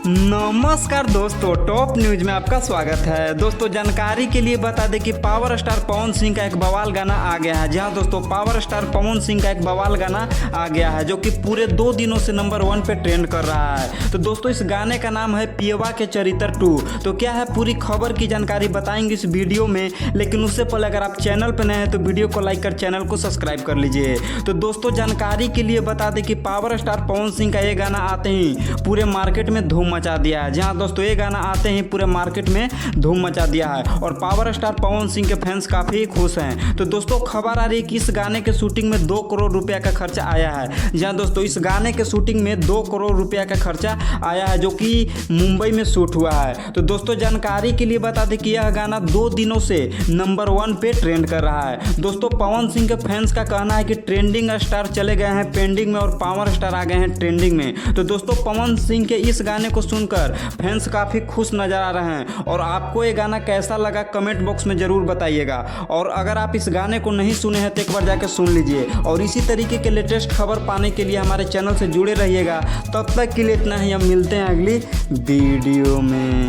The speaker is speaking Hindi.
नमस्कार दोस्तों, टॉप न्यूज में आपका स्वागत है। दोस्तों जानकारी के लिए बता दें कि पावर स्टार पवन सिंह का एक बवाल गाना आ गया है। जी हाँ दोस्तों, पावर स्टार पवन सिंह का एक बवाल गाना आ गया है जो कि पूरे 2 दिनों से नंबर 1 पे ट्रेंड कर रहा है। तो दोस्तों इस गाने का नाम है पियवा के चरित्र 2। तो क्या है पूरी खबर की जानकारी बताएंगे इस वीडियो में, लेकिन उससे पहले अगर आप चैनल पर नए हैं तो वीडियो को लाइक कर चैनल को सब्सक्राइब कर लीजिए। तो दोस्तों जानकारी के लिए बता दें कि पावर स्टार पवन सिंह का ये गाना आते ही पूरे मार्केट में धूम मचा दिया है। जहां दोस्तों ये गाना आते ही पूरे मार्केट में धूम मचा दिया है और पावर स्टार पवन सिंह के फैंस काफ़ी खुश हैं। तो दोस्तों खबर आ रही है कि इस गाने के शूटिंग में 2 करोड़ रुपया का खर्चा आया है। जहां दोस्तों इस गाने के शूटिंग में 2 करोड़ रुपया का खर्चा आया है जो कि मुंबई में शूट हुआ है। तो दोस्तों जानकारी के लिए बता दें कि यह गाना 2 दिनों से नंबर 1 पे ट्रेंड कर रहा है। दोस्तों पवन सिंह के फैंस का कहना है कि ट्रेंडिंग स्टार चले गए हैं पेंडिंग में और पावर स्टार आ गए हैं ट्रेंडिंग में। तो दोस्तों पवन सिंह के इस गाने को सुनकर फैंस काफ़ी खुश नज़र आ रहे हैं। और आपको ये गाना कैसा लगा कमेंट बॉक्स में ज़रूर बताइएगा। और अगर आप इस गाने को नहीं सुने हैं तो एक बार जाकर सुन लीजिए। और इसी तरीके के लेटेस्ट खबर पाने के लिए हमारे चैनल से जुड़े रहिएगा। तब तक के लिए इतना ही, हम मिलते हैं अगली वीडियो में।